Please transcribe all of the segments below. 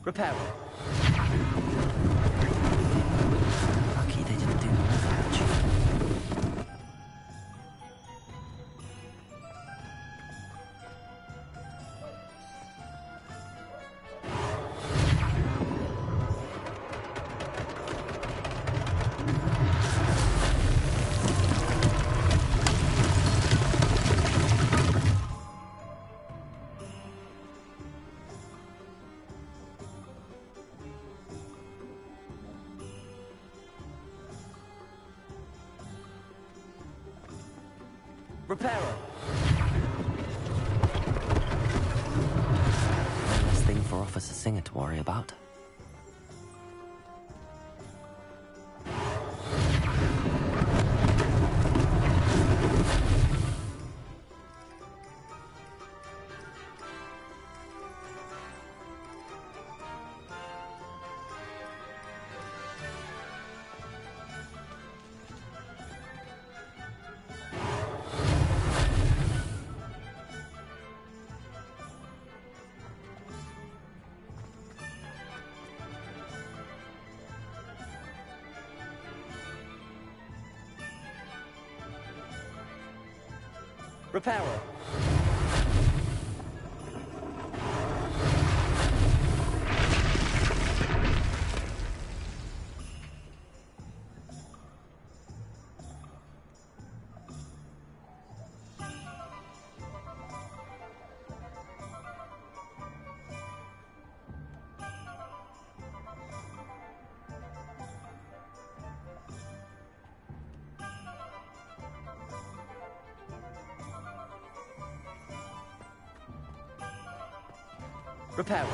Repairer. Lucky they didn't do more damage. Repairer. One less thing for Officer Singer to worry about. Repairer. Repairer.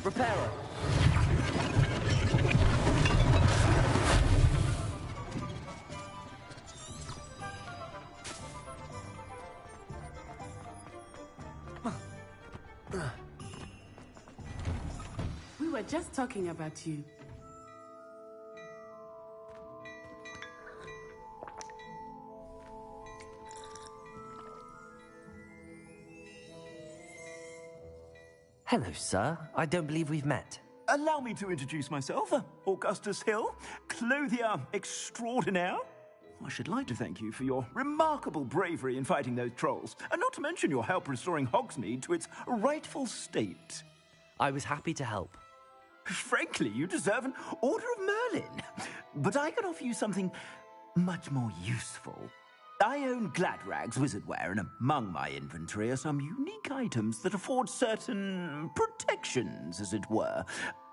Repairer. We were just talking about you. Hello, sir. I don't believe we've met. Allow me to introduce myself, Augustus Hill, clothier extraordinaire. I should like to thank you for your remarkable bravery in fighting those trolls, and not to mention your help restoring Hogsmeade to its rightful state. I was happy to help. Frankly, you deserve an Order of Merlin. But I can offer you something much more useful. I own Gladrag's wizardware, and among my inventory are some unique items that afford certain protections, as it were.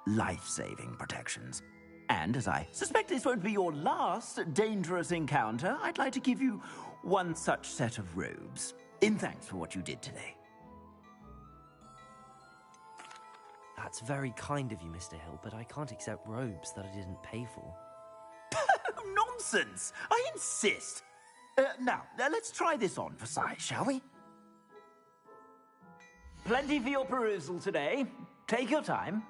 Life-saving protections. And as I suspect this won't be your last dangerous encounter, I'd like to give you one such set of robes, in thanks for what you did today. That's very kind of you, Mr. Hill, but I can't accept robes that I didn't pay for. Nonsense! I insist! Now, let's try this on for size, shall we? Plenty for your perusal today. Take your time.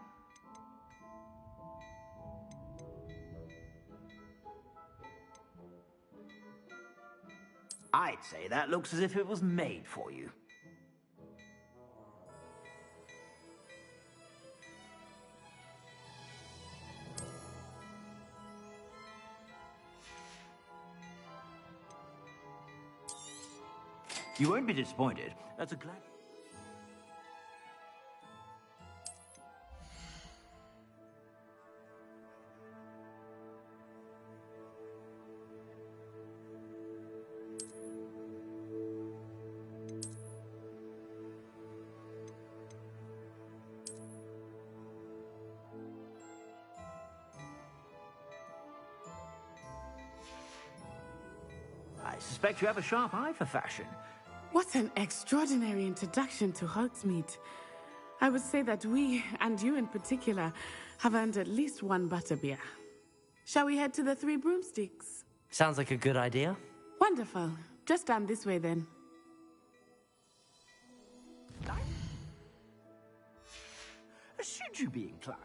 I'd say that looks as if it was made for you. You won't be disappointed. That's a glad... I suspect you have a sharp eye for fashion. What an extraordinary introduction to Hogsmeade. I would say that we, and you in particular, have earned at least one butterbeer. Shall we head to the Three Broomsticks? Sounds like a good idea. Wonderful. Just down this way then. Should you be inclined?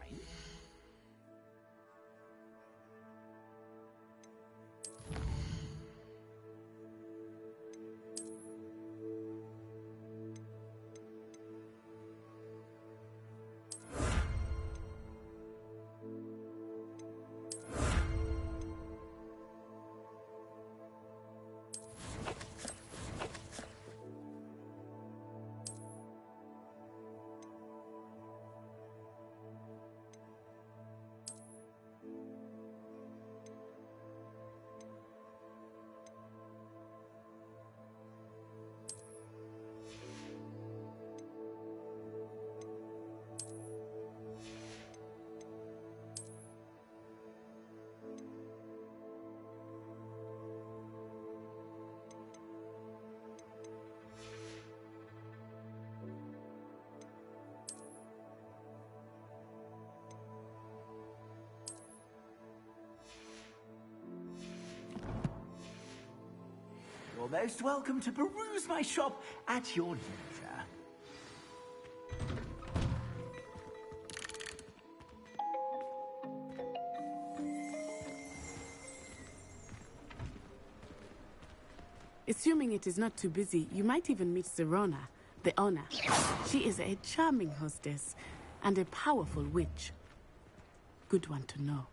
You're most welcome to peruse my shop at your leisure. Assuming it is not too busy, you might even meet Serona, the owner. She is a charming hostess and a powerful witch. Good one to know.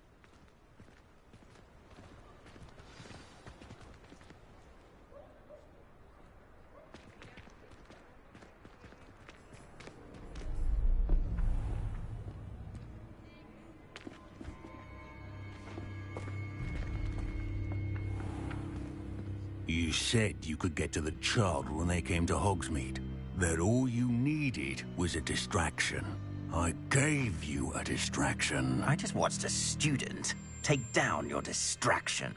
You said you could get to the child when they came to Hogsmeade. That all you needed was a distraction. I gave you a distraction. I just watched a student take down your distraction.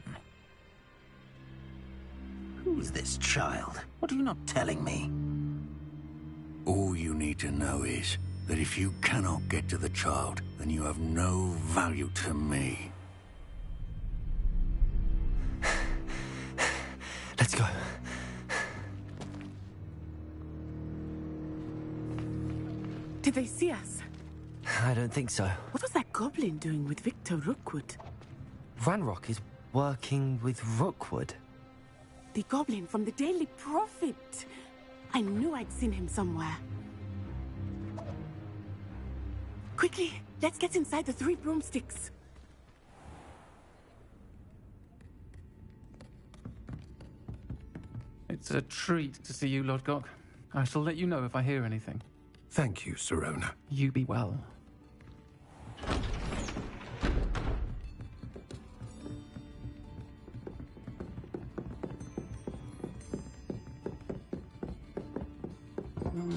Who's this child? What are you not telling me? All you need to know is that if you cannot get to the child, then you have no value to me. Let's go. Did they see us? I don't think so. What was that goblin doing with Victor Rookwood? Ranrock is working with Rookwood. The goblin from the Daily Prophet. I knew I'd seen him somewhere. Quickly, let's get inside the Three Broomsticks. It's a treat to see you, Lodgok. I shall let you know if I hear anything. Thank you, Serona. You be well.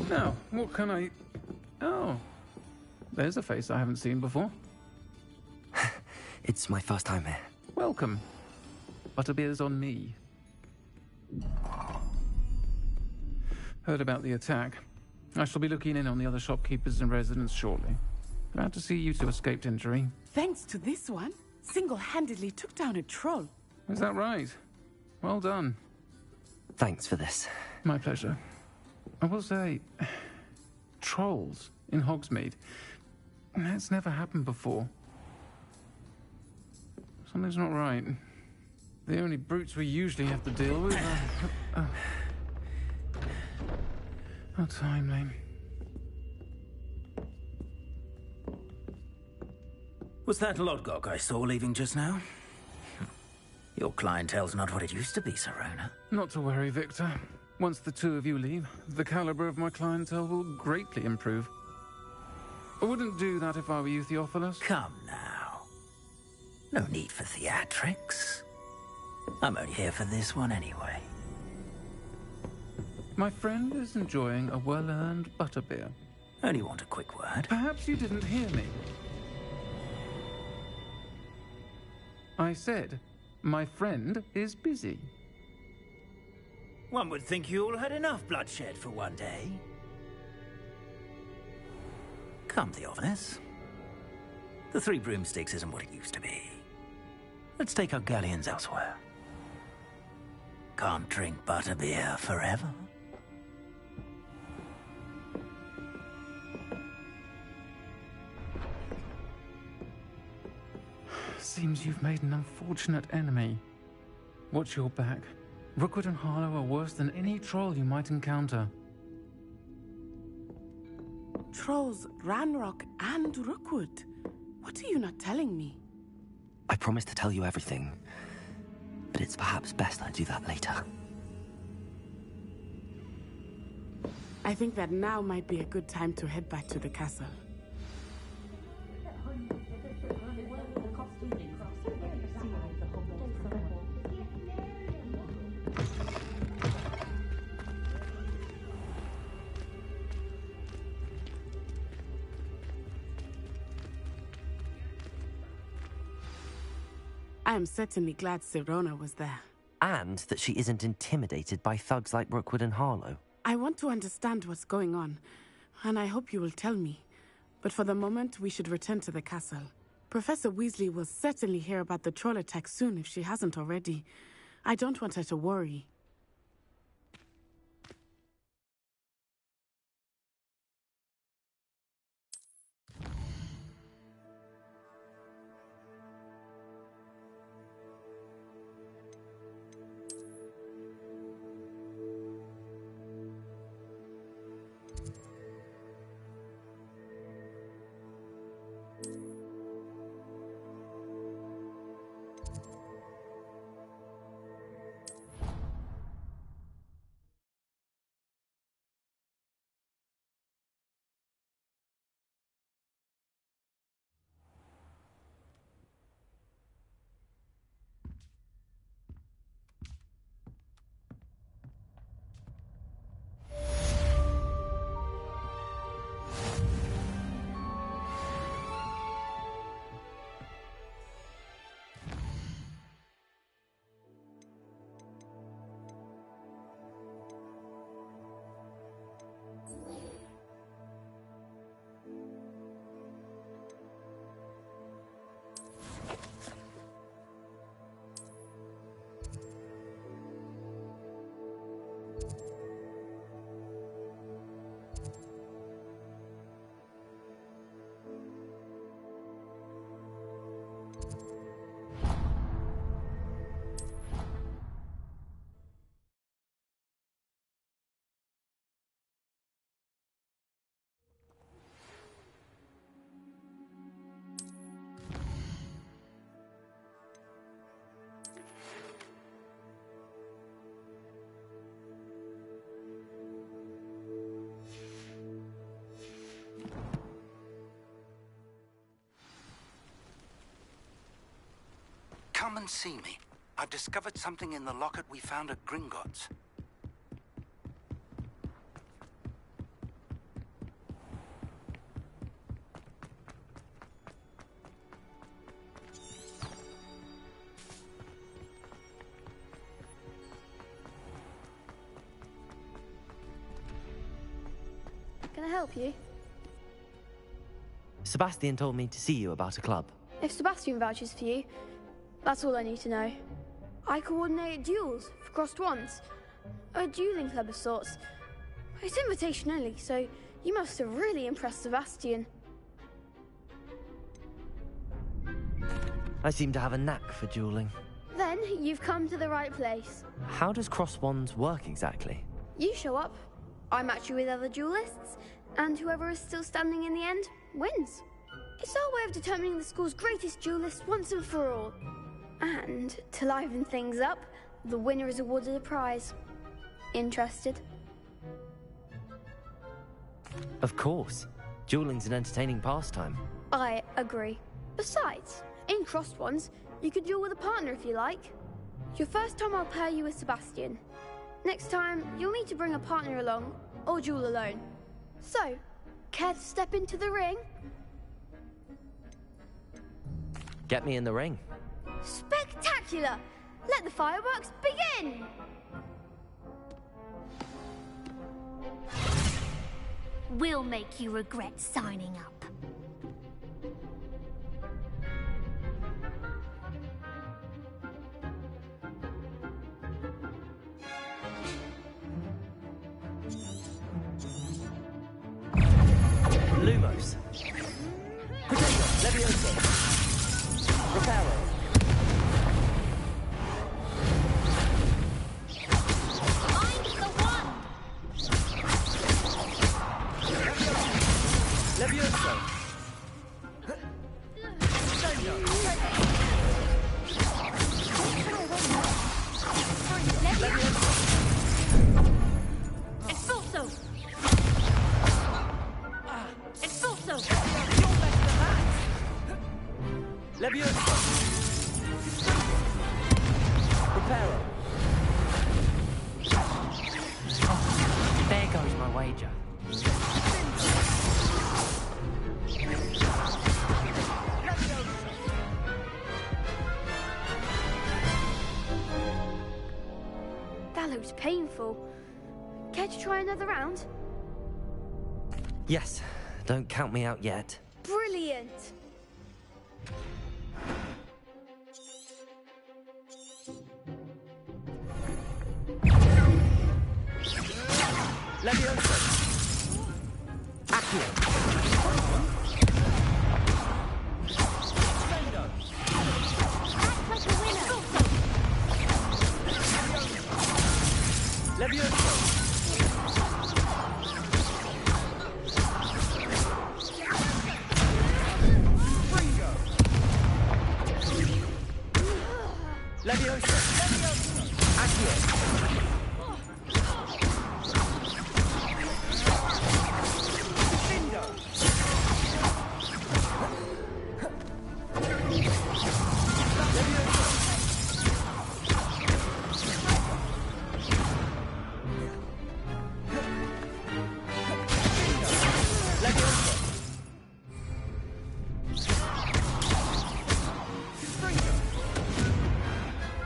Now, what can I... Oh, there's a face I haven't seen before. It's my first time here. Welcome. Butterbeer's on me. Heard about the attack. I shall be looking in on the other shopkeepers and residents shortly. Glad to see you two escaped injury. Thanks to this one, single-handedly took down a troll. Is that right? Well done. Thanks for this. My pleasure. I will say, trolls in Hogsmeade. That's never happened before. Something's not right. The only brutes we usually have to deal with are... How timely. Was that Lodgok I saw leaving just now? Your clientele's not what it used to be, Serona. Not to worry, Victor. Once the two of you leave, the caliber of my clientele will greatly improve. I wouldn't do that if I were you, Theophilus. Come now. No need for theatrics. I'm only here for this one anyway. My friend is enjoying a well-earned butterbeer. Only want a quick word. Perhaps you didn't hear me. I said, my friend is busy. One would think you all had enough bloodshed for one day. Come, Theophilus. The Three Broomsticks isn't what it used to be. Let's take our galleons elsewhere. Can't drink butterbeer forever. Seems you've made an unfortunate enemy. Watch your back. Rookwood and Harlow are worse than any troll you might encounter. Trolls, Ranrock, and Rookwood. What are you not telling me? I promised to tell you everything, but it's perhaps best I do that later. I think that now might be a good time to head back to the castle. I am certainly glad Serona was there. And that she isn't intimidated by thugs like Rookwood and Harlow. I want to understand what's going on, and I hope you will tell me. But for the moment, we should return to the castle. Professor Weasley will certainly hear about the troll attack soon if she hasn't already. I don't want her to worry. Come and see me. I've discovered something in the locket we found at Gringotts. help you? Sebastian told me to see you about a club. If Sebastian vouches for you, that's all I need to know. I coordinate duels for crossed wands. A dueling club of sorts. It's invitation only, so you must have really impressed Sebastian. I seem to have a knack for dueling. Then you've come to the right place. How does cross wands work exactly? You show up, I match you with other duelists, and whoever is still standing in the end wins. It's our way of determining the school's greatest duelist once and for all. And to liven things up, the winner is awarded a prize. Interested? Of course. Dueling's an entertaining pastime. I agree. Besides, in crossed ones, you could duel with a partner if you like. Your first time I'll pair you with Sebastian. Next time, you'll need to bring a partner along, or duel alone. So, care to step into the ring? Get me in the ring. Spectacular! Let the fireworks begin! We'll make you regret signing up. Lumos. Potato. Levioso. Reparo. Find the one! Levioso. Expulso! Expulso! Levioso. Reparo. Oh, there goes my wager. That looks painful. Care to try another round? Yes, don't count me out yet. Brilliant! Levioso. Accio. Act like a winner! Levioso. Levioso. Accio.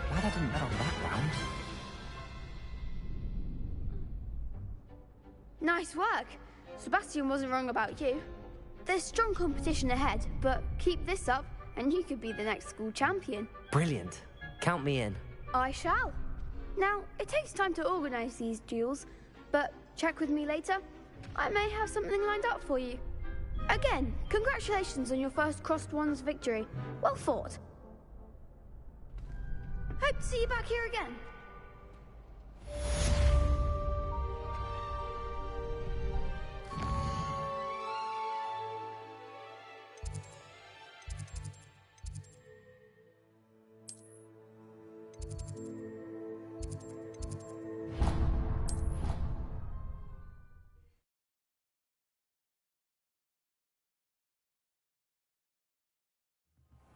Glad I didn't bet on that round. Nice work. Sebastian wasn't wrong about you. There's strong competition ahead, but keep this up and you could be the next school champion. Brilliant. Count me in. I shall. Now, it takes time to organise these duels, but check with me later. I may have something lined up for you. Again, congratulations on your first crossed wands victory. Well fought. Hope to see you back here again.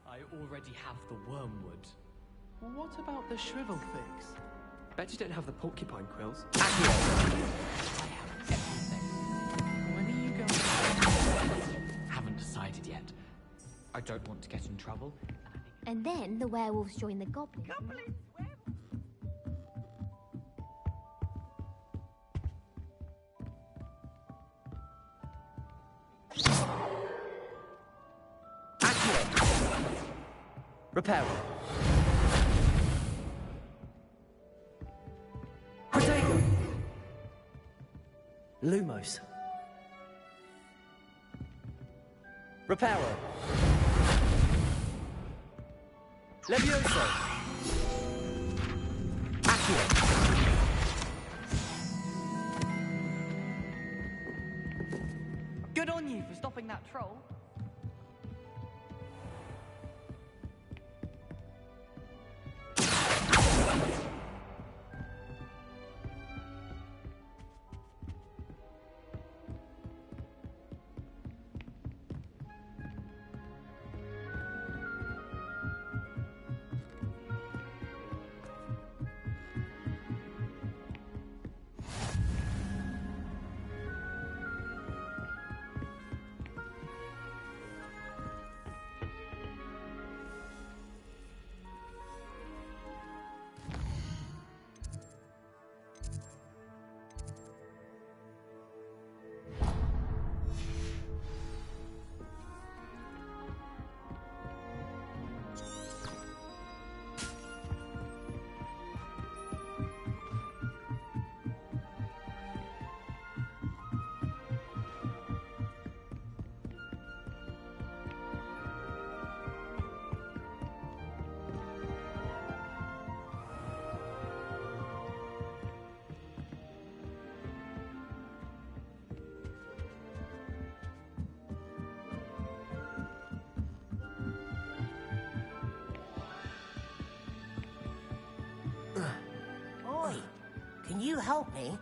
I already have the wormwood. What about the shrivel fix? Bet you don't have the porcupine quills. I have everything. When are you going? Haven't decided yet. I don't want to get in trouble. And then the werewolves join the goblins. Reparo. Protego. Lumos. Reparo. Levioso. Accio. Good on you for stopping that troll. Oi, can you help me?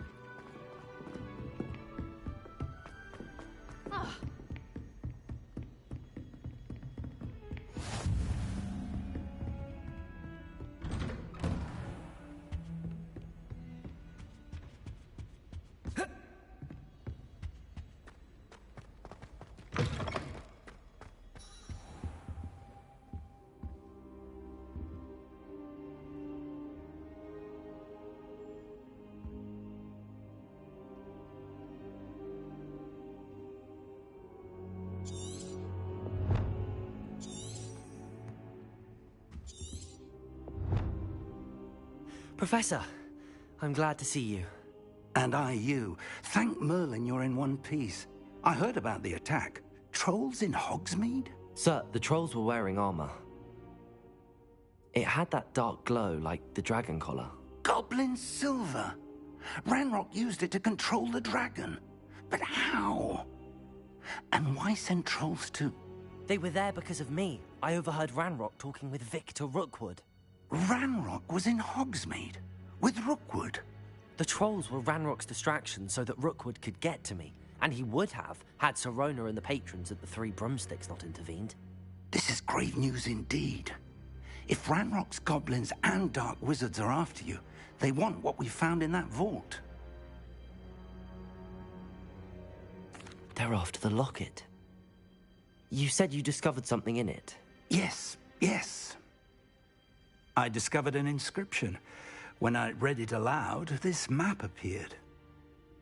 Professor, I'm glad to see you. And I you. Thank Merlin you're in one piece. I heard about the attack. Trolls in Hogsmeade? Sir, the trolls were wearing armor. It had that dark glow like the dragon collar. Goblin silver. Ranrock used it to control the dragon. But how? And why send trolls to... They were there because of me. I overheard Ranrock talking with Victor Rookwood. Ranrock was in Hogsmeade? With Rookwood? The trolls were Ranrock's distraction so that Rookwood could get to me. And he would have, had Sirona and the patrons at the Three Broomsticks not intervened. This is grave news indeed. If Ranrock's goblins and dark wizards are after you, they want what we found in that vault. They're after the locket. You said you discovered something in it. Yes. I discovered an inscription. When I read it aloud, this map appeared.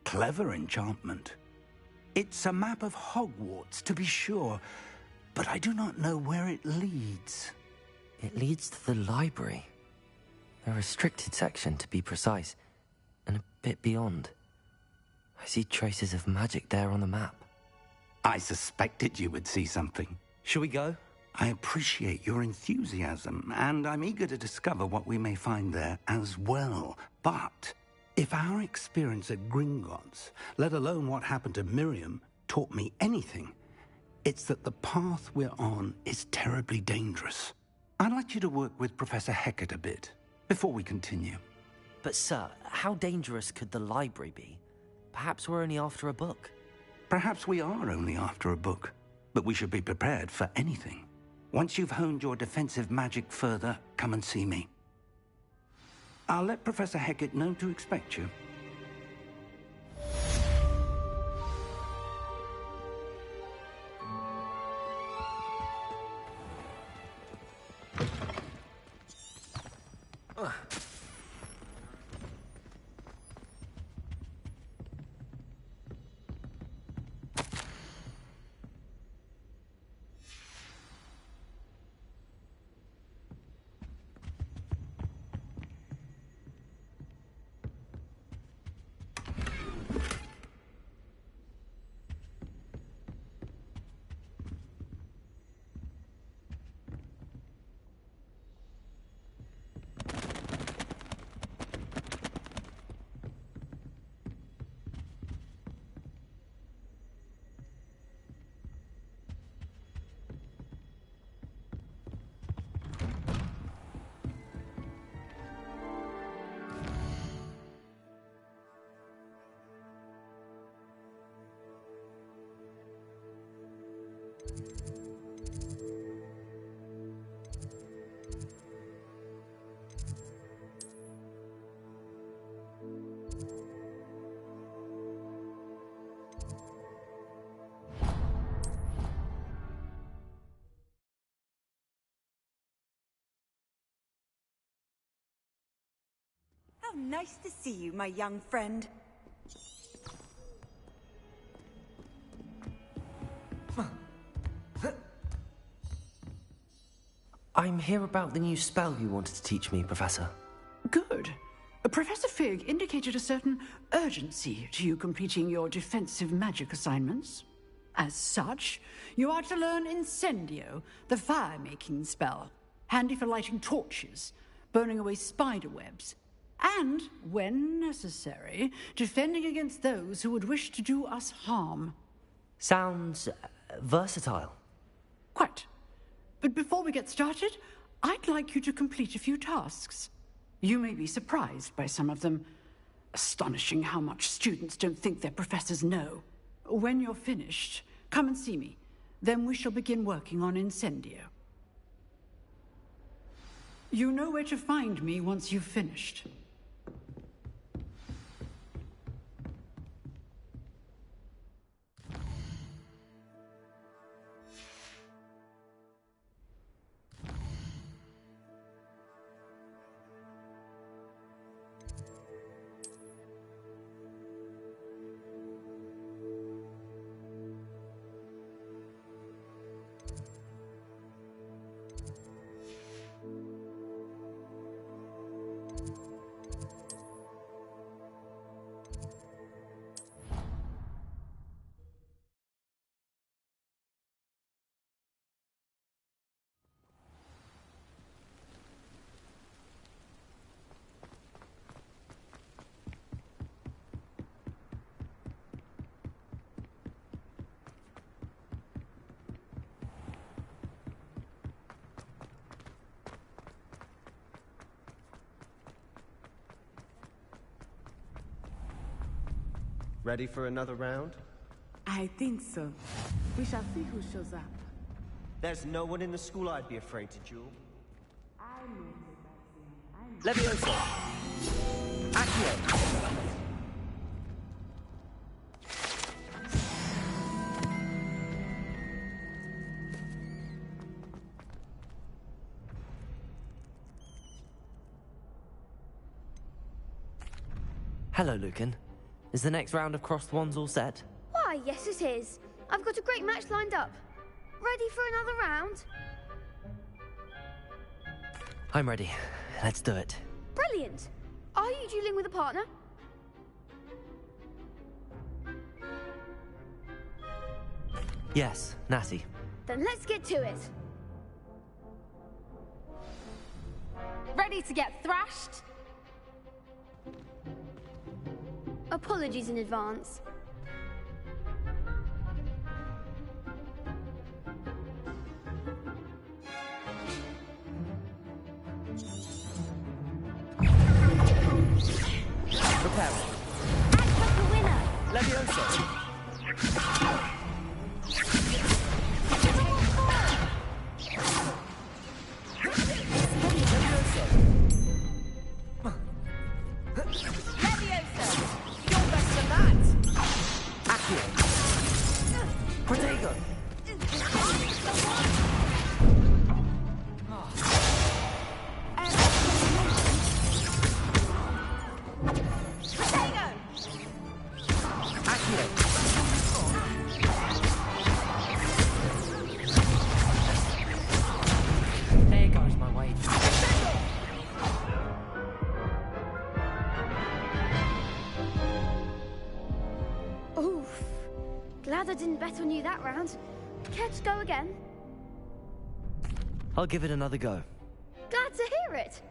Clever enchantment. It's a map of Hogwarts, to be sure, but I do not know where it leads. It leads to the library. A restricted section, to be precise, and a bit beyond. I see traces of magic there on the map. I suspected you would see something. Shall we go? I appreciate your enthusiasm, and I'm eager to discover what we may find there as well. But if our experience at Gringotts, let alone what happened to Miriam, taught me anything, it's that the path we're on is terribly dangerous. I'd like you to work with Professor Hecat a bit before we continue. But sir, how dangerous could the library be? Perhaps we're only after a book. Perhaps we are only after a book, but we should be prepared for anything. Once you've honed your defensive magic further, come and see me. I'll let Professor Hecat know to expect you. How nice to see you, my young friend. I'm here about the new spell you wanted to teach me, Professor. Good. Professor Fig indicated a certain urgency to you completing your defensive magic assignments. As such, you are to learn Incendio, the fire-making spell, handy for lighting torches, burning away spider webs, and, when necessary, defending against those who would wish to do us harm. Sounds versatile. Quite. But before we get started, I'd like you to complete a few tasks. You may be surprised by some of them. Astonishing how much students don't think their professors know. When you're finished, come and see me. Then we shall begin working on Incendio. You know where to find me once you've finished. Ready for another round? I think so. We shall see who shows up. There's no one in the school I'd be afraid to duel. Levioso! Accio! Hello, Lucan. Is the next round of Crossed Wands all set? Why, yes it is. I've got a great match lined up. Ready for another round? I'm ready. Let's do it. Brilliant. Are you dueling with a partner? Yes, Natty. Then let's get to it. Ready to get thrashed? Apologies in advance. Prepare. Act like a winner. Levioso! Oof. Glad I didn't bet on you that round. Care to go again? I'll give it another go. Glad to hear it.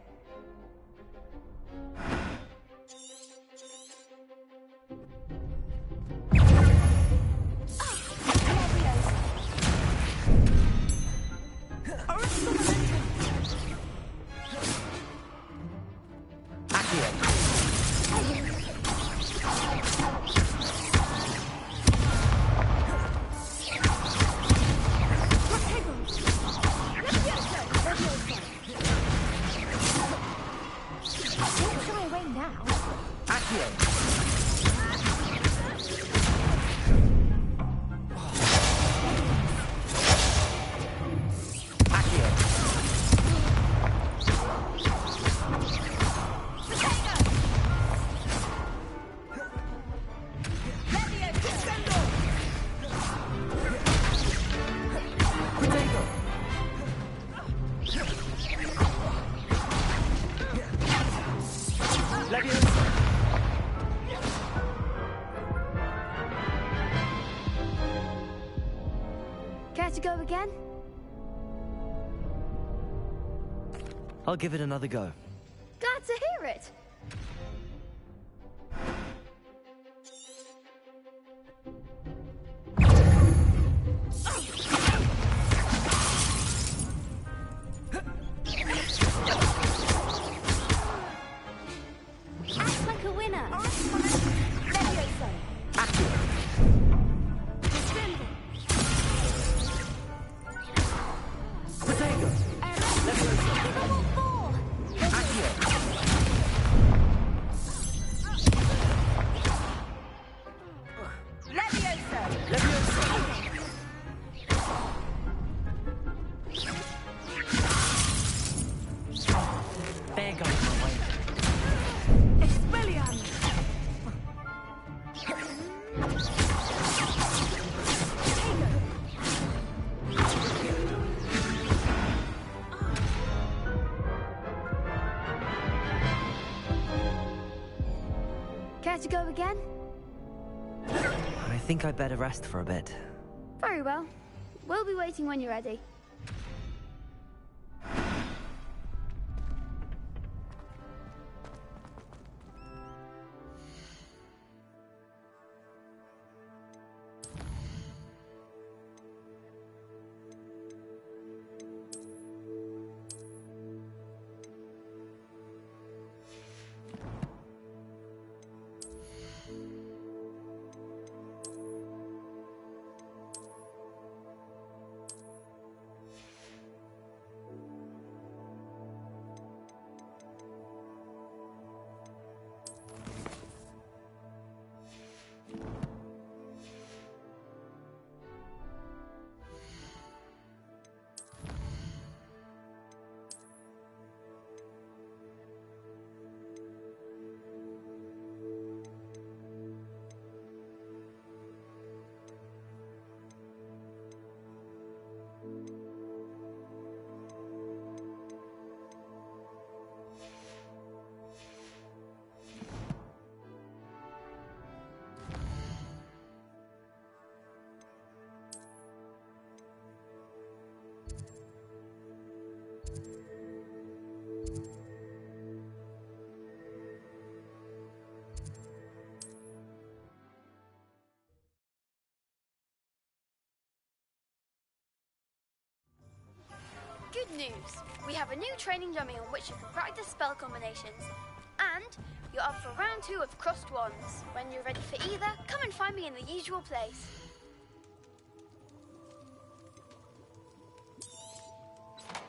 Potato! Care to go again? I'll give it another go. Glad to hear it. Act like a winner. There goes my way. Care to go again? I think I'd better rest for a bit. Very well. We'll be waiting when you're ready. Good news! We have a new training dummy on which you can practice spell combinations. And you're up for round 2 of Crossed Wands. When you're ready for either, come and find me in the usual place.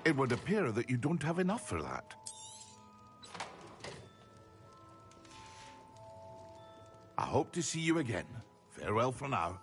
It would appear that you don't have enough for that. I hope to see you again. Farewell for now.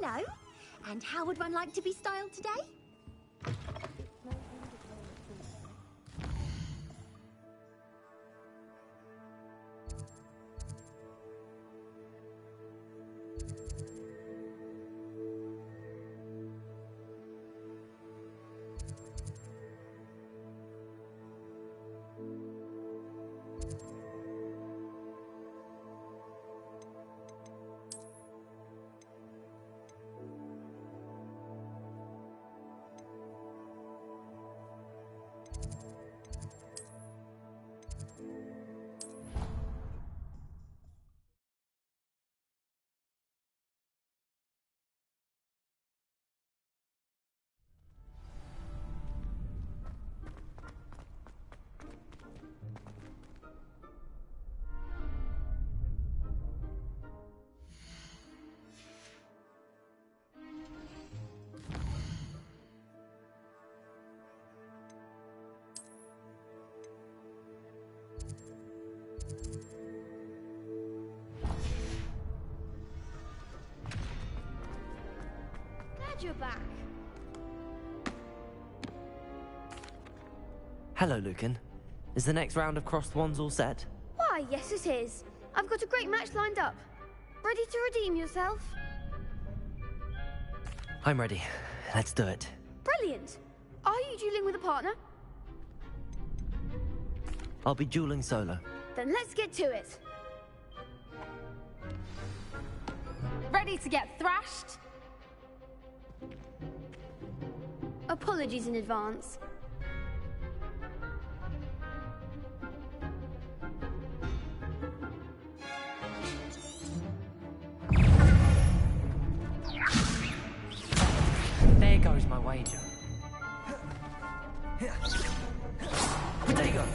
Hello. And how would one like to be styled today? glad you're back. Hello, Lucan. Is the next round of crossed wands all set? Why, yes it is. I've got a great match lined up. Ready to redeem yourself? I'm ready. Let's do it. Brilliant. Are you dueling with a partner? I'll be dueling solo. Then let's get to it. Ready to get thrashed? Apologies in advance. There goes my wager. Potato!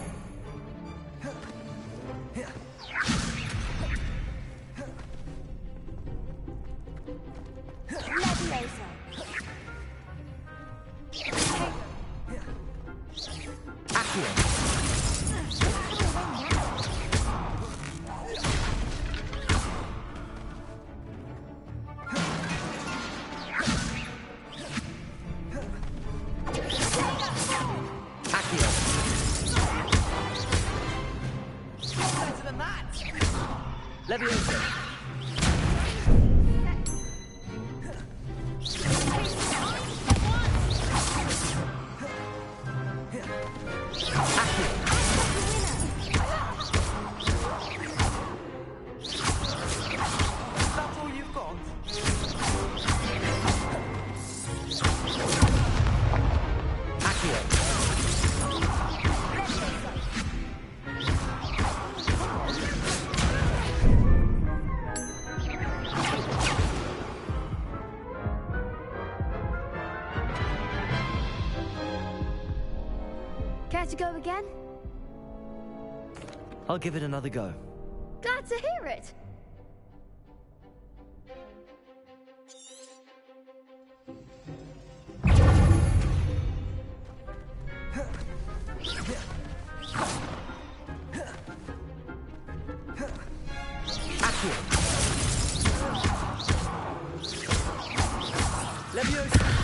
Leviosa. Leviosa! That's all you've got? Care to go again? I'll give it another go. Glad to hear it. Leviosa!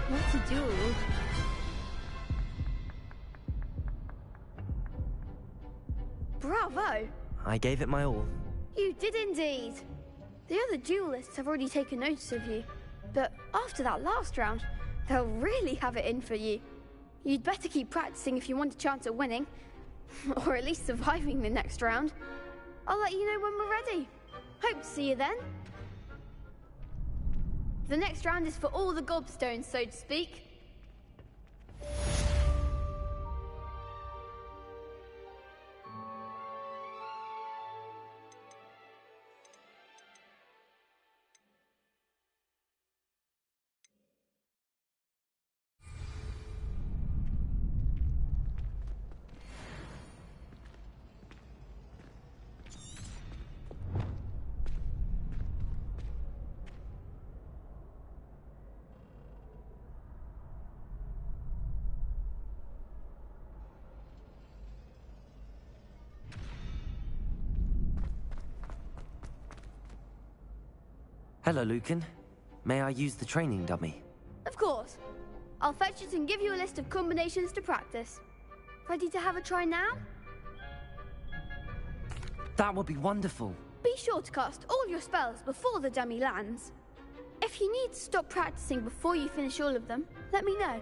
What to do? Bravo! I gave it my all. You did indeed. The other duelists have already taken notice of you, but after that last round, they'll really have it in for you. You'd better keep practicing if you want a chance at winning, or at least surviving the next round. I'll let you know when we're ready. Hope to see you then. The next round is for all the gobstones, so to speak. Hello, Lucan. May I use the training dummy? Of course. I'll fetch it and give you a list of combinations to practice. Ready to have a try now? That would be wonderful. Be sure to cast all your spells before the dummy lands. If you need to stop practicing before you finish all of them, let me know.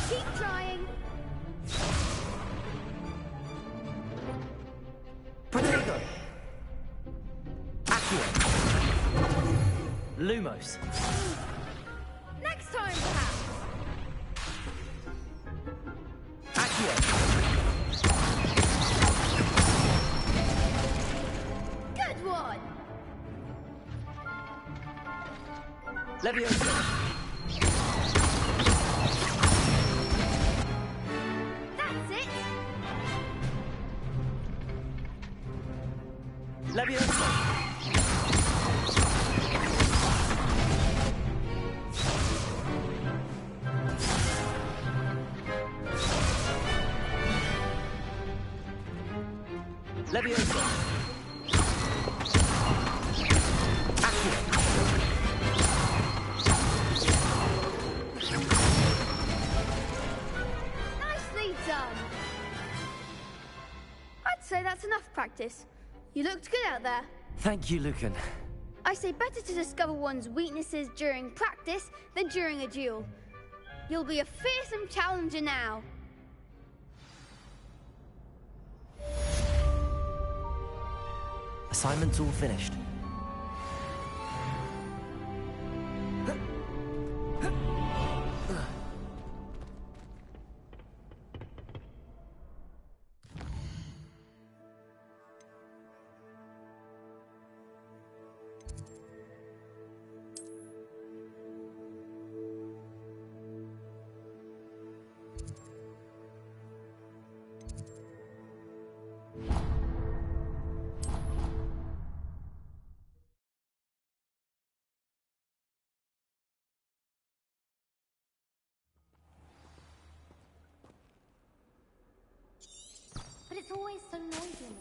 Keep trying. Protego! Accio! Lumos! Next time, perhaps. Accio! Good one. Leviosa! That's it. Leviosa! Leviosa! Accio! Nicely done. I'd say that's enough practice. You looked good out there. Thank you, Lucan. I say better to discover one's weaknesses during practice than during a duel. You'll be a fearsome challenger now. Assignment's all finished. But it's always so noisy.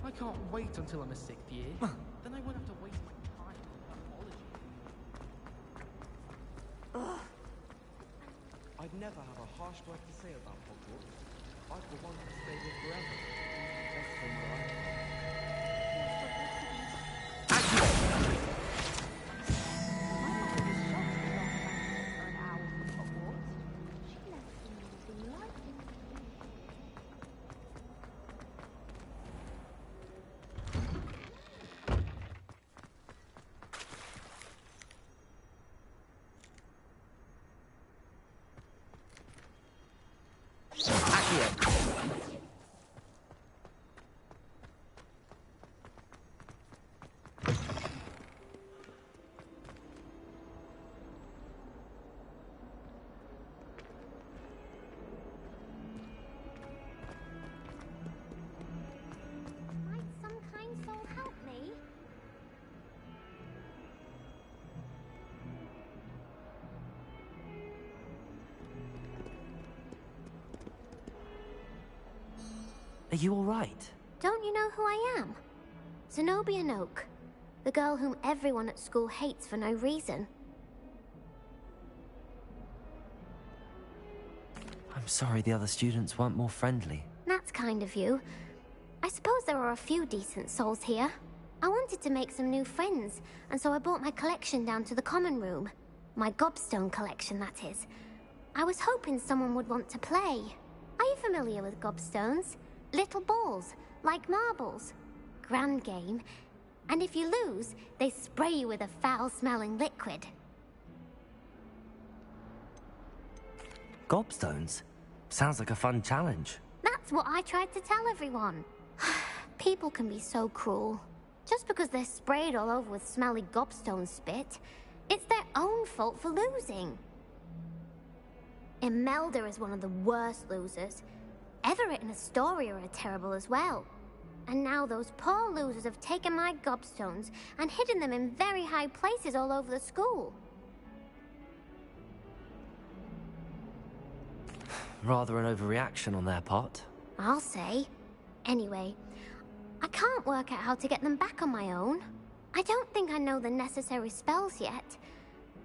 I can't wait until I'm a sixth year. Then I won't have to waste my time on apology. I'd never have a harsh word to say about Hogwarts. I for one could stay here forever. Best thing that Might some kind soul help me? Are you all right? Don't you know who I am? Zenobia Noak. The girl whom everyone at school hates for no reason. I'm sorry the other students weren't more friendly. That's kind of you. I suppose there are a few decent souls here. I wanted to make some new friends, and so I brought my collection down to the common room. My gobstone collection, that is. I was hoping someone would want to play. Are you familiar with gobstones? Little balls, like marbles. Grand game. And if you lose, they spray you with a foul-smelling liquid. Gobstones? Sounds like a fun challenge. That's what I tried to tell everyone. People can be so cruel. Just because they're sprayed all over with smelly gobstone spit, it's their own fault for losing. Imelda is one of the worst losers. Everett and Astoria are terrible as well. And now those poor losers have taken my gobstones and hidden them in very high places all over the school. Rather an overreaction on their part. I'll say. Anyway, I can't work out how to get them back on my own. I don't think I know the necessary spells yet.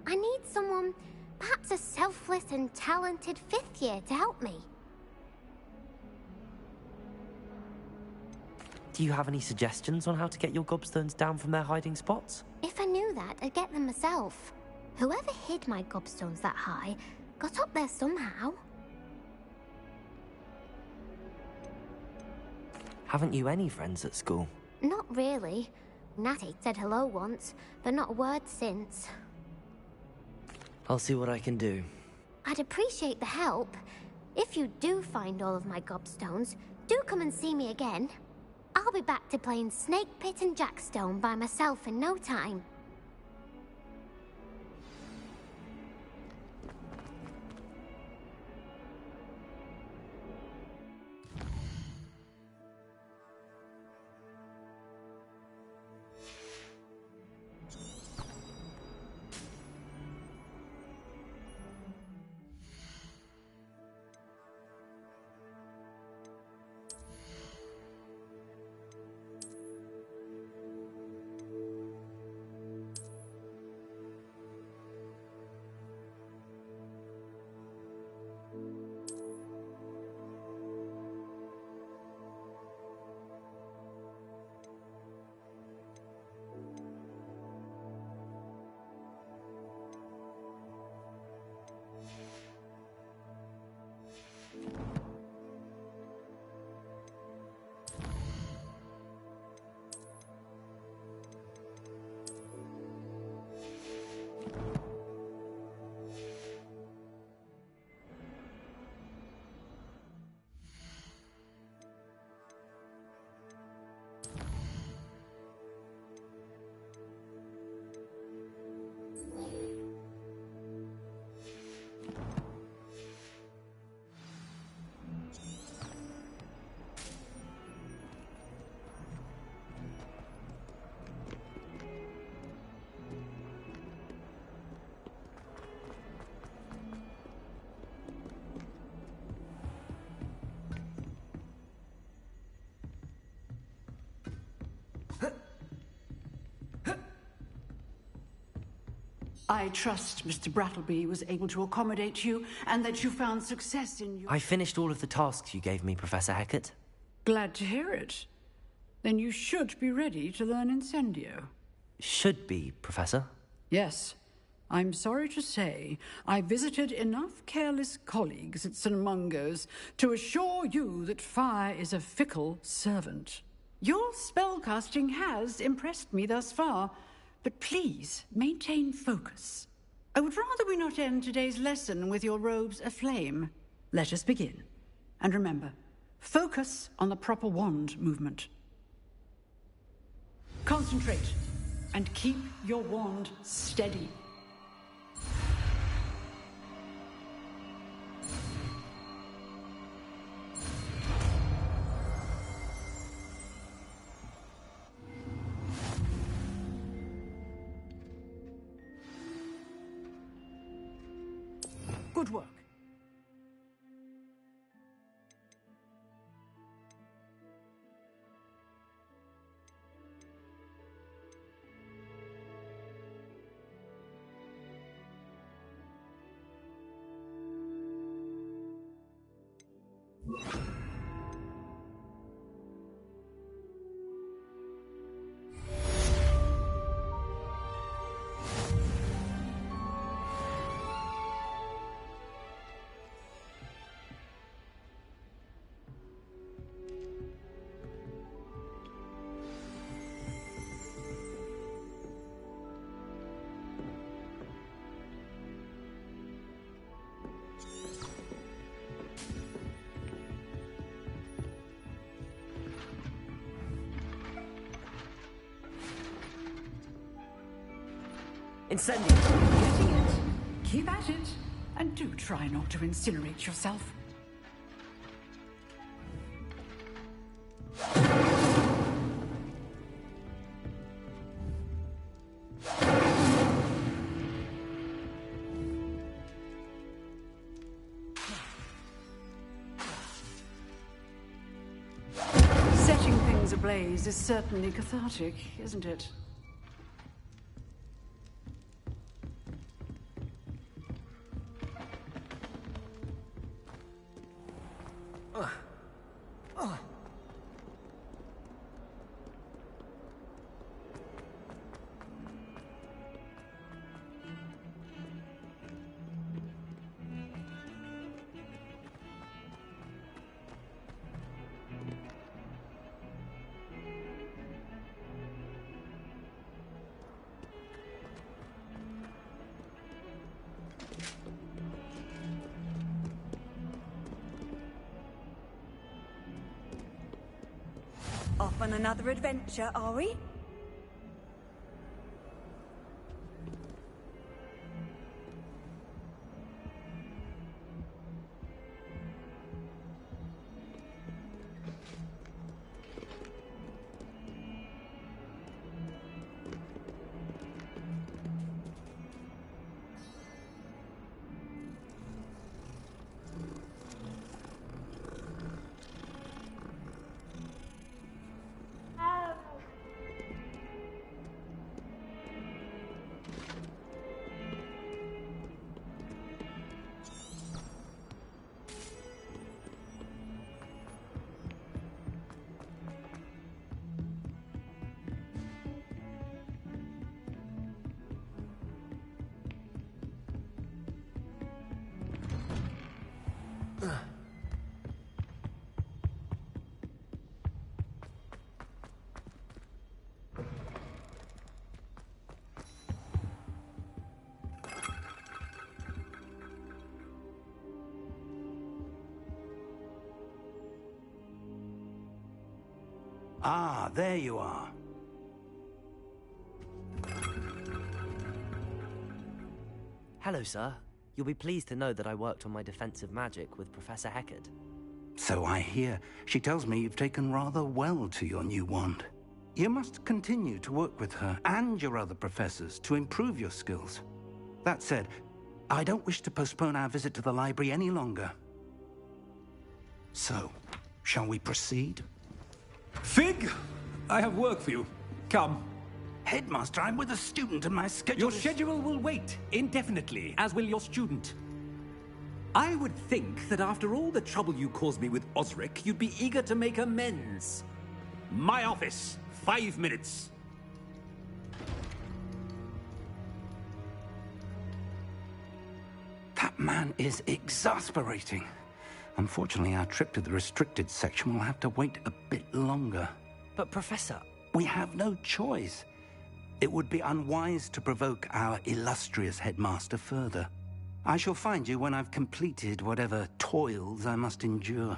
I need someone, perhaps a selfless and talented 5th year to help me. Do you have any suggestions on how to get your gobstones down from their hiding spots? If I knew that, I'd get them myself. Whoever hid my gobstones that high got up there somehow. Haven't you any friends at school? Not really. Natty said hello once, but not a word since. I'll see what I can do. I'd appreciate the help. If you do find all of my gobstones, do come and see me again. I'll be back to playing Snake Pit and Jackstone by myself in no time. I trust Mr. Brattleby was able to accommodate you and that you found success in your... I finished all of the tasks you gave me, Professor Hecat. Glad to hear it. Then you should be ready to learn Incendio. Should be, Professor. Yes. I'm sorry to say, I visited enough careless colleagues at St. Mungo's to assure you that fire is a fickle servant. Your spellcasting has impressed me thus far, but please maintain focus. I would rather we not end today's lesson with your robes aflame. Let us begin. And remember, focus on the proper wand movement. Concentrate, and keep your wand steady. Good work. Incendio! Getting it. Keep at it. And do try not to incinerate yourself. Setting things ablaze is certainly cathartic, isn't it? Off on another adventure, are we? Ah, there you are. Hello, sir. You'll be pleased to know that I worked on my defensive magic with Professor Heckard. So I hear. She tells me you've taken rather well to your new wand. You must continue to work with her and your other professors to improve your skills. That said, I don't wish to postpone our visit to the library any longer. So, shall we proceed? Fig! I have work for you. Come. Headmaster, I'm with a student and my schedule Your schedule will wait indefinitely, as will your student. I would think that after all the trouble you caused me with Osric, you'd be eager to make amends. My office. 5 minutes. That man is exasperating. Unfortunately, our trip to the restricted section will have to wait a bit longer. But, Professor... We have no choice. It would be unwise to provoke our illustrious headmaster further. I shall find you when I've completed whatever toils I must endure.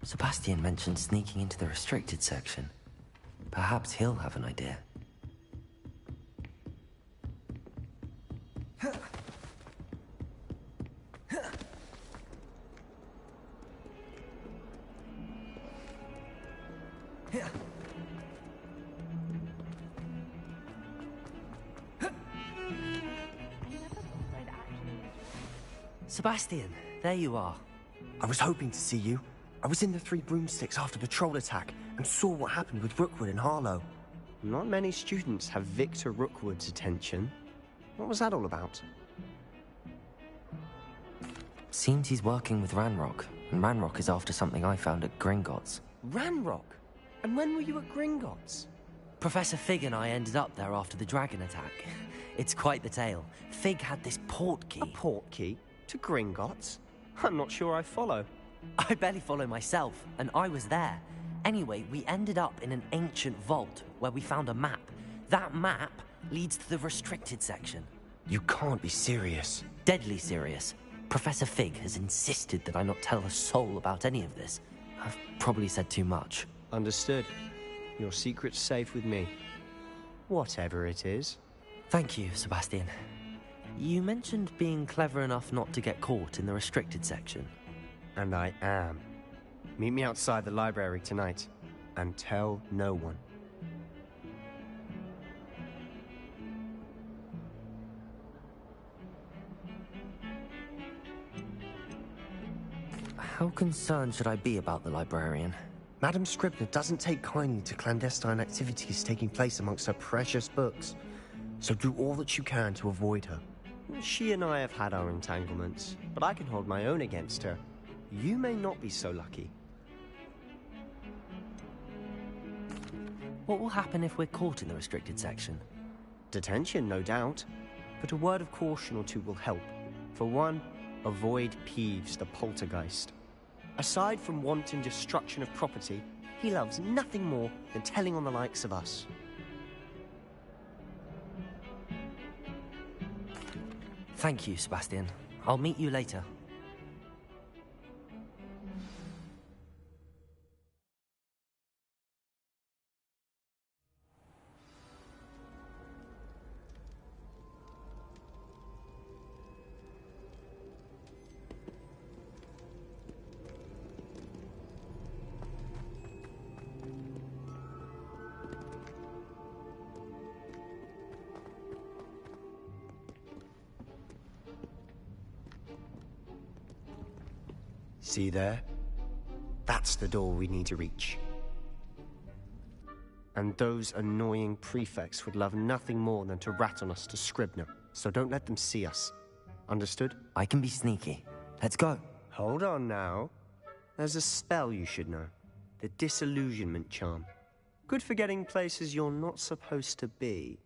Sebastian mentioned sneaking into the restricted section. Perhaps he'll have an idea. Sebastian, there you are. I was hoping to see you. I was in the Three Broomsticks after the troll attack and saw what happened with Rookwood and Harlow. Not many students have Victor Rookwood's attention. What was that all about? Seems he's working with Ranrock, and Ranrock is after something I found at Gringotts. Ranrock? And when were you at Gringotts? Professor Fig and I ended up there after the dragon attack. It's quite the tale. Fig had this port key. A port key? To Gringotts? I'm not sure I follow. I barely follow myself, and I was there. Anyway, we ended up in an ancient vault where we found a map. That map leads to the restricted section. You can't be serious. Deadly serious. Professor Fig has insisted that I not tell a soul about any of this. I've probably said too much. Understood. Your secret's safe with me. Whatever it is. Thank you, Sebastian. You mentioned being clever enough not to get caught in the restricted section. And I am. Meet me outside the library tonight, and tell no one. How concerned should I be about the librarian? Madam Scribner doesn't take kindly to clandestine activities taking place amongst her precious books, so do all that you can to avoid her. She and I have had our entanglements, but I can hold my own against her. You may not be so lucky. What will happen if we're caught in the restricted section? Detention, no doubt. But a word of caution or two will help. For one, avoid Peeves, the poltergeist. Aside from wanton destruction of property, he loves nothing more than telling on the likes of us. Thank you, Sebastian. I'll meet you later. See there? That's the door we need to reach. And those annoying prefects would love nothing more than to rat on us to Scribner, so don't let them see us. Understood? I can be sneaky. Let's go. Hold on now. There's a spell you should know. The Disillusionment Charm. Good for getting places you're not supposed to be.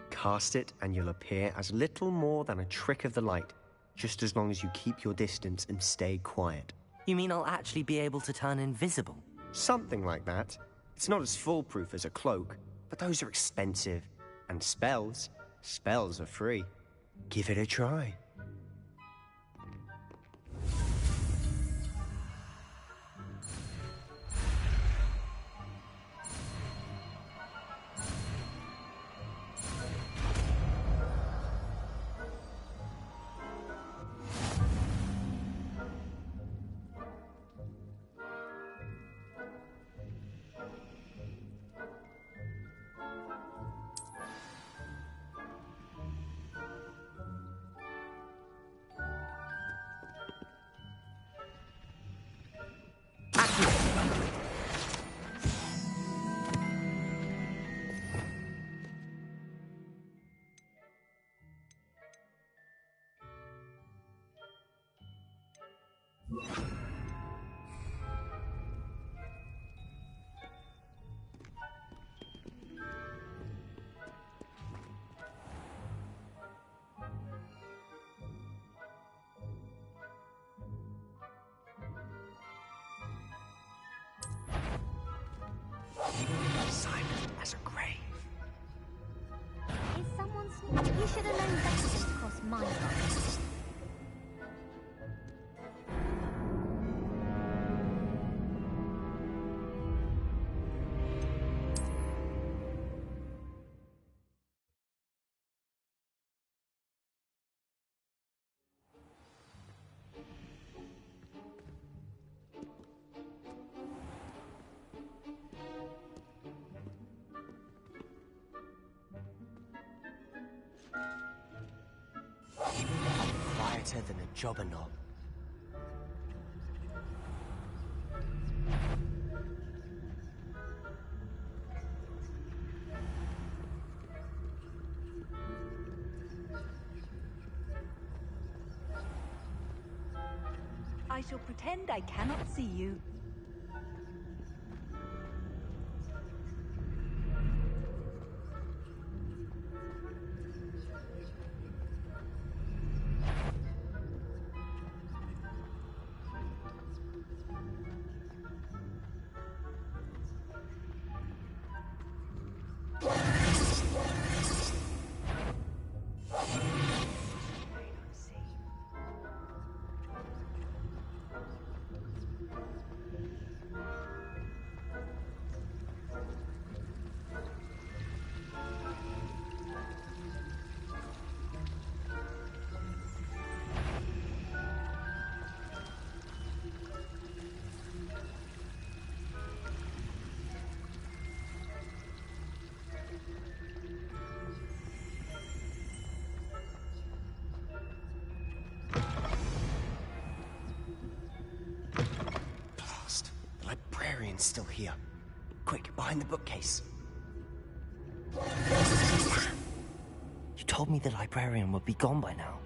Cast it and you'll appear as little more than a trick of the light, just as long as you keep your distance and stay quiet. You mean I'll actually be able to turn invisible? Something like that. It's not as foolproof as a cloak, but those are expensive. And spells are free. Give it a try. Silent as a grave. Is someone sneaking? You should have known better than to cross my line. Quieter than a jobberknoll. I shall pretend I cannot see you. Librarian's still here. Quick, behind the bookcase. You told me the librarian would be gone by now.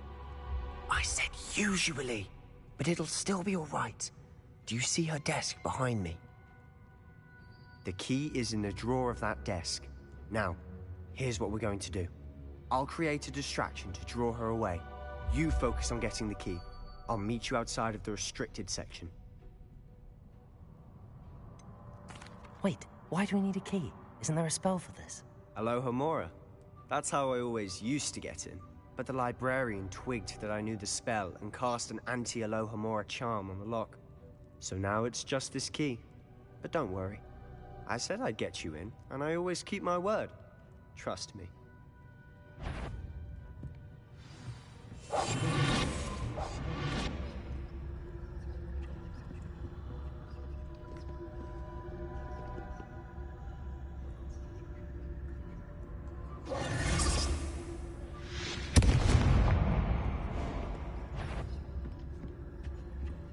I said usually, but it'll still be all right. Do you see her desk behind me? The key is in the drawer of that desk. Now, here's what we're going to do. I'll create a distraction to draw her away. You focus on getting the key. I'll meet you outside of the restricted section. Wait, why do we need a key? Isn't there a spell for this? Alohomora. That's how I always used to get in. But the librarian twigged that I knew the spell and cast an anti-Alohomora charm on the lock. So now it's just this key. But don't worry. I said I'd get you in, and I always keep my word. Trust me.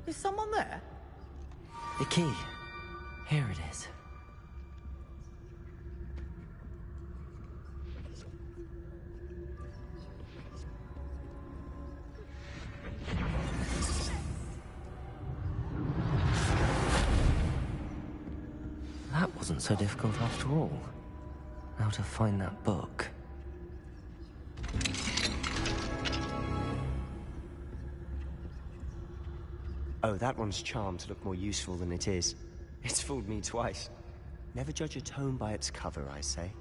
Is someone there? The key. Here it is. That wasn't so difficult after all. Now to find that book. Oh, that one's charmed to look more useful than it is. It's fooled me twice. Never judge a tome by its cover, I say.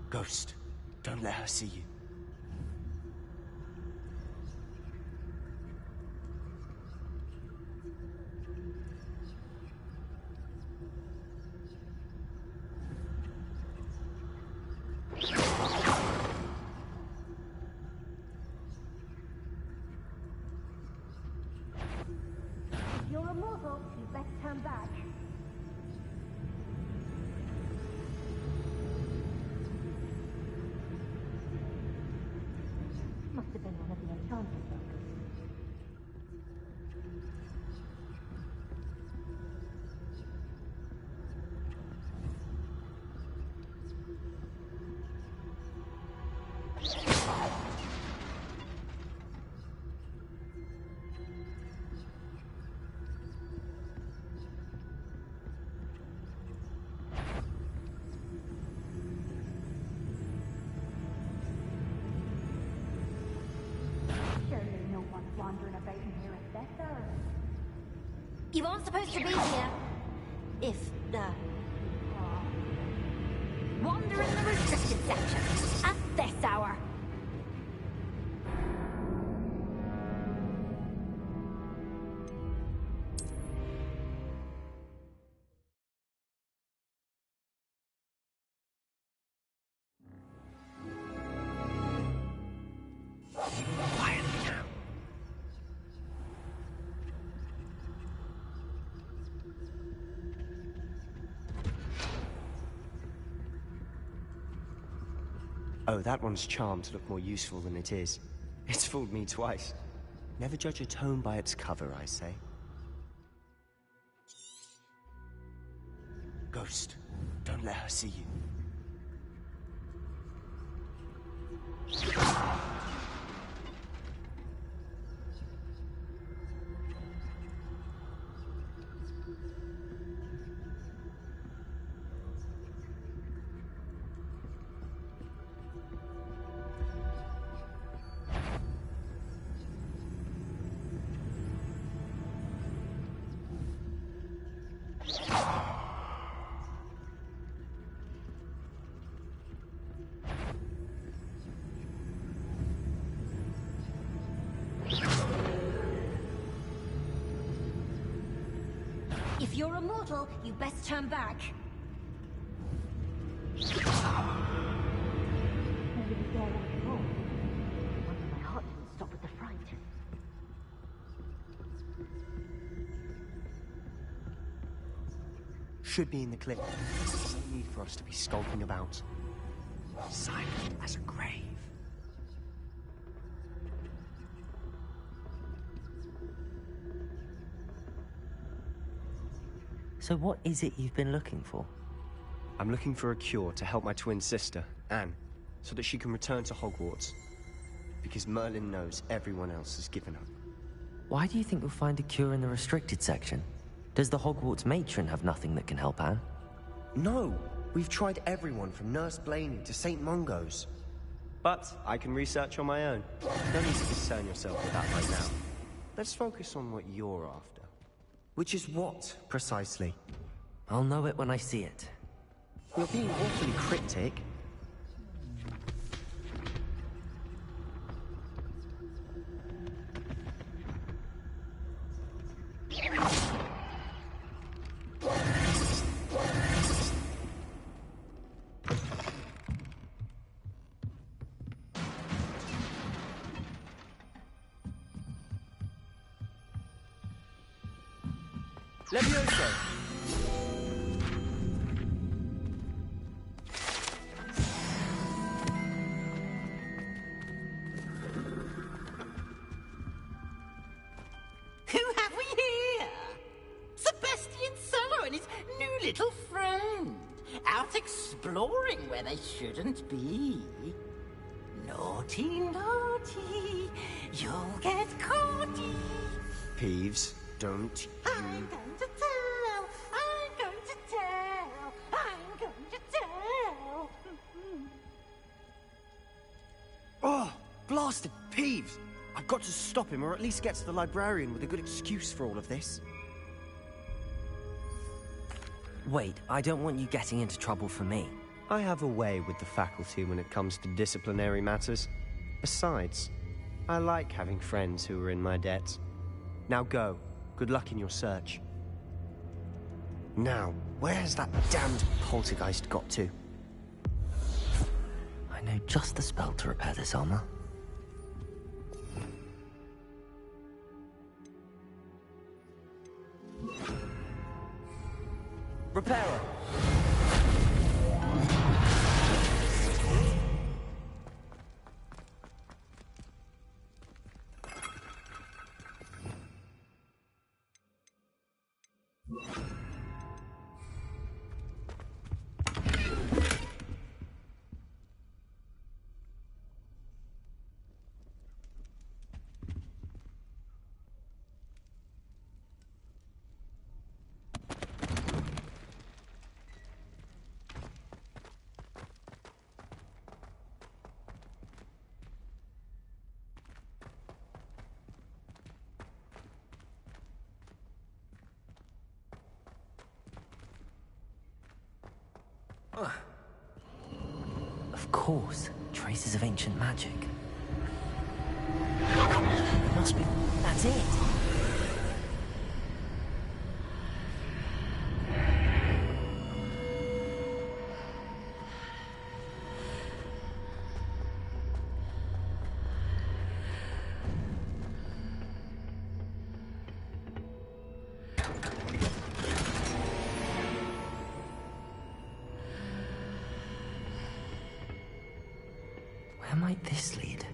Ghost, don't let her see you. You're a mortal. You better turn back. Must have been one of the enchanted books. Surely no one's wandering about in here at better. You aren't supposed to be here. If, wander in the restricted restricted section at this hour. Oh, that one's charmed to look more useful than it is. It's fooled me twice. Never judge a tome by its cover, I say. Ghost, don't let her see you. If you're a mortal, you best turn back. Nobody there after all. Wonder my heart didn't stop with the fright. Should be in the clip. There's no need for us to be skulking about. Silent as a grave. So what is it you've been looking for? I'm looking for a cure to help my twin sister, Anne, so that she can return to Hogwarts. Because Merlin knows everyone else has given up. Why do you think you'll find a cure in the restricted section? Does the Hogwarts matron have nothing that can help Anne? No! We've tried everyone from Nurse Blaney to St. Mungo's. But I can research on my own. No need to concern yourself with that right now. Let's focus on what you're after. Which is what, precisely? I'll know it when I see it. You're being awfully cryptic. Levioso! Who have we here? Sebastian Cello and his new little friend. Out exploring where they shouldn't be. Naughty, naughty, you'll get caughty. Peeves, don't I'm going to tell, I'm going to tell, I'm going to tell. Oh, blasted Peeves! I've got to stop him, or at least get to the librarian with a good excuse for all of this. Wait, I don't want you getting into trouble for me. I have a way with the faculty when it comes to disciplinary matters. Besides, I like having friends who are in my debt. Now go. Good luck in your search. Now, where has that damned poltergeist got to? I know just the spell to repair this armor. Repairer! course, traces of ancient magic. It must be... that's it! Where might this lead?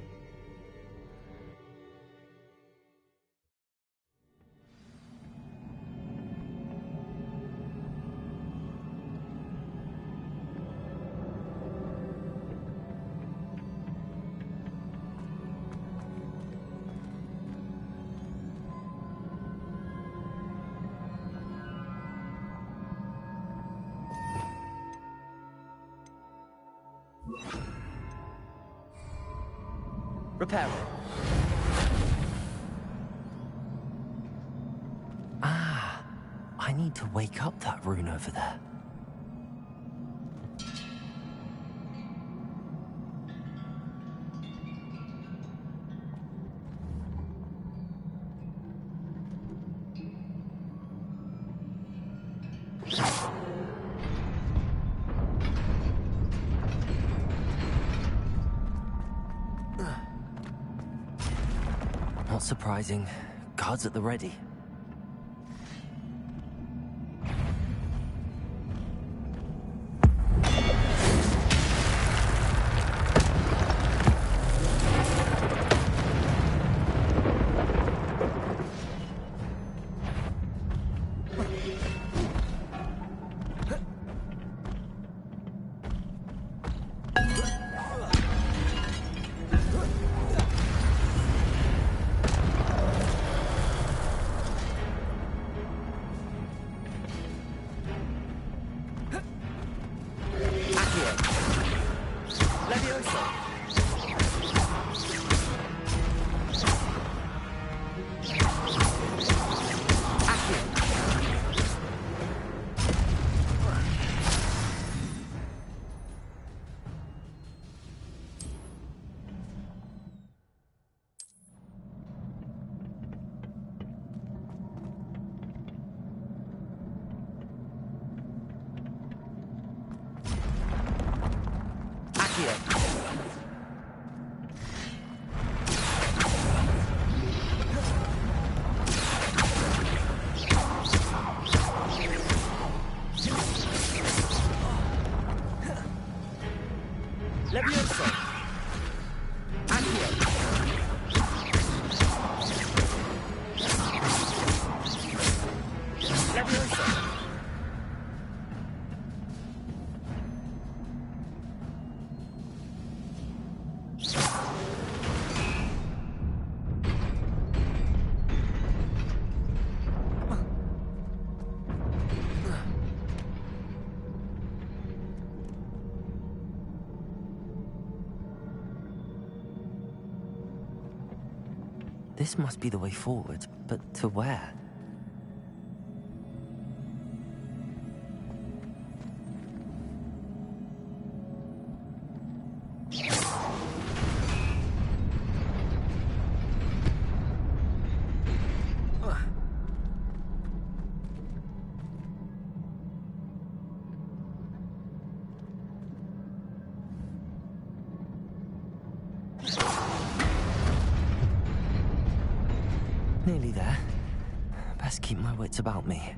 Repair it. Ah, I need to wake up that rune over there. Not surprising. Guards at the ready. This must be the way forward, but to where? Nearly there. Best keep my wits about me.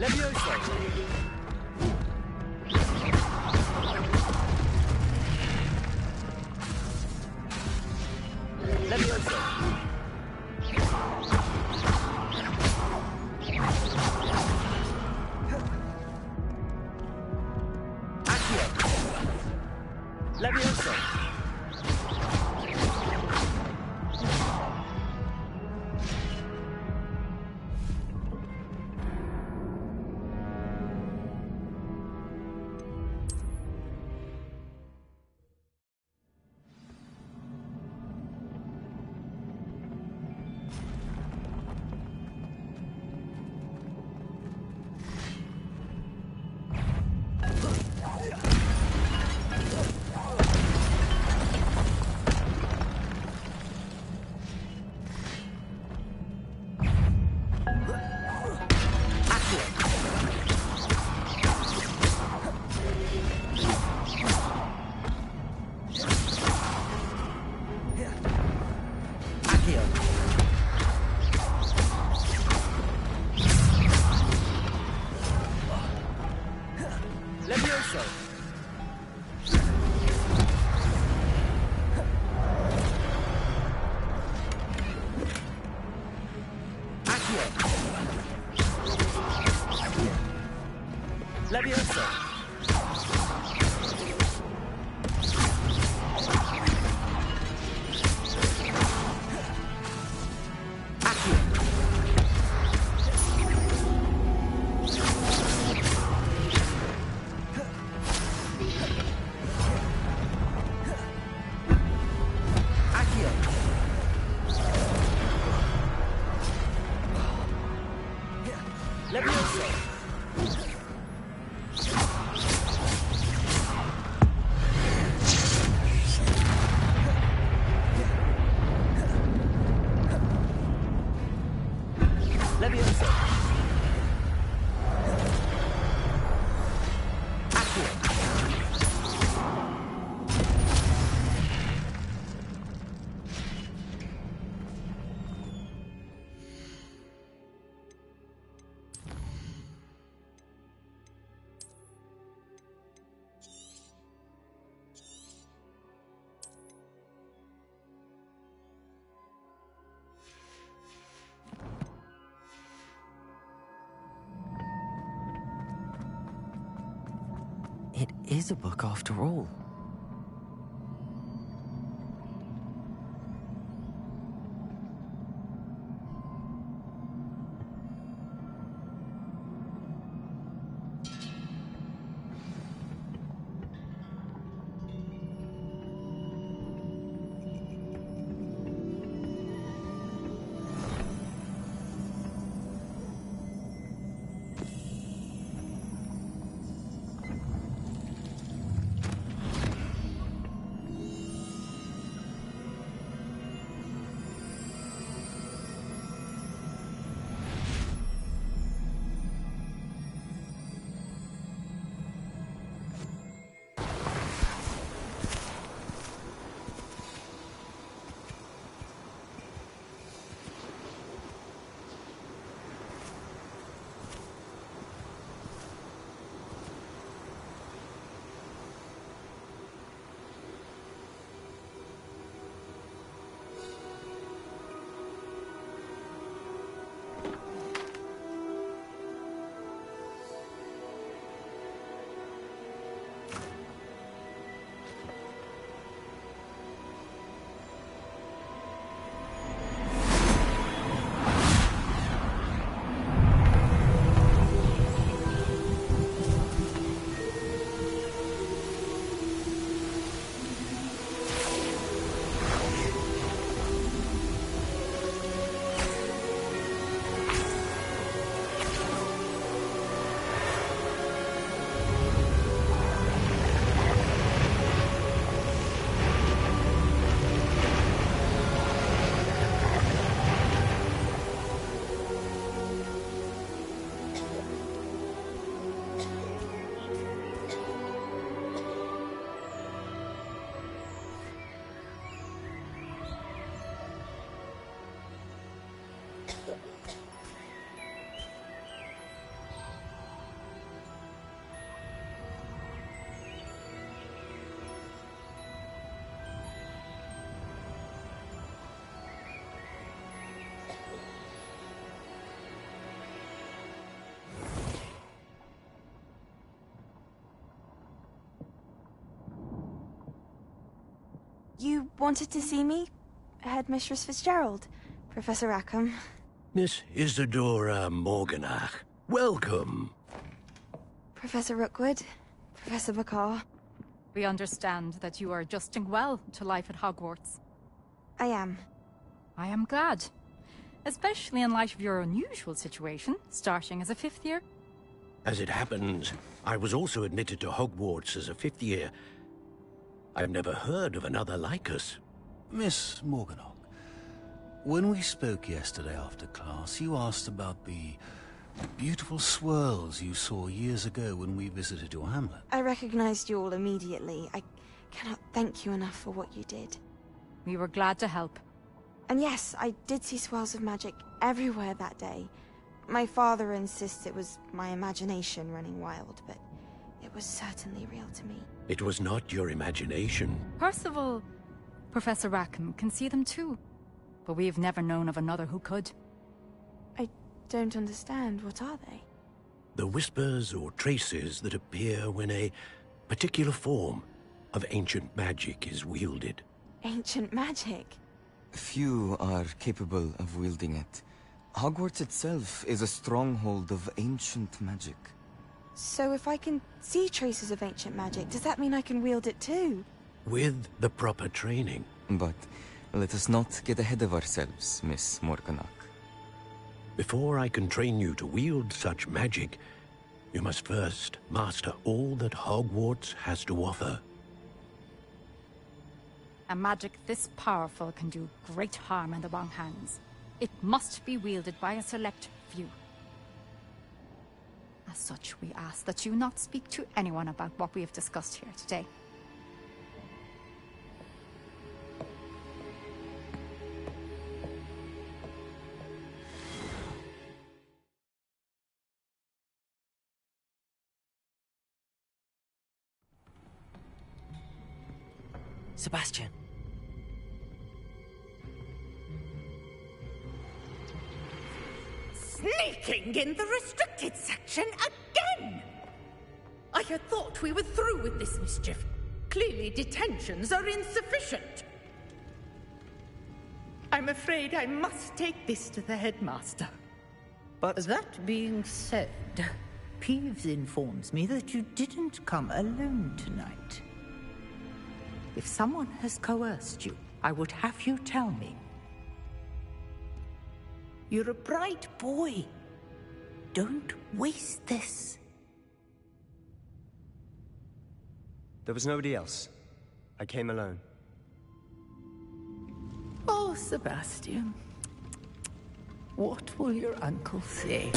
Levioso! Levioso! Accio! Levioso! Levioso! It is a book after all. You wanted to see me? Headmistress Fitzgerald, Professor Rackham. Miss Isadora Morganach, welcome. Professor Rookwood, Professor Bakar. We understand that you are adjusting well to life at Hogwarts. I am. I am glad. Especially in light of your unusual situation, starting as a 5th year. As it happens, I was also admitted to Hogwarts as a 5th year. I've never heard of another like us. Miss Morganach, when we spoke yesterday after class, you asked about the beautiful swirls you saw years ago when we visited your hamlet. I recognized you all immediately. I cannot thank you enough for what you did. We were glad to help. And yes, I did see swirls of magic everywhere that day. My father insists it was my imagination running wild, but it was certainly real to me. It was not your imagination. Percival, Professor Rackham can see them too. But we've never known of another who could. I don't understand. What are they? The whispers or traces that appear when a particular form of ancient magic is wielded. Ancient magic? Few are capable of wielding it. Hogwarts itself is a stronghold of ancient magic. So if I can see traces of ancient magic, does that mean I can wield it too? With the proper training. But let us not get ahead of ourselves, Miss Morganach. Before I can train you to wield such magic, you must first master all that Hogwarts has to offer. A magic this powerful can do great harm in the wrong hands. It must be wielded by a select few. As such, we ask that you not speak to anyone about what we have discussed here today. Sebastian. Sneaking in the restricted section again! I had thought we were through with this mischief. Clearly detentions are insufficient. I'm afraid I must take this to the headmaster. But that being said, Peeves informs me that you didn't come alone tonight. If someone has coerced you, I would have you tell me. You're a bright boy. Don't waste this. There was nobody else. I came alone. Oh, Sebastian. What will your uncle say?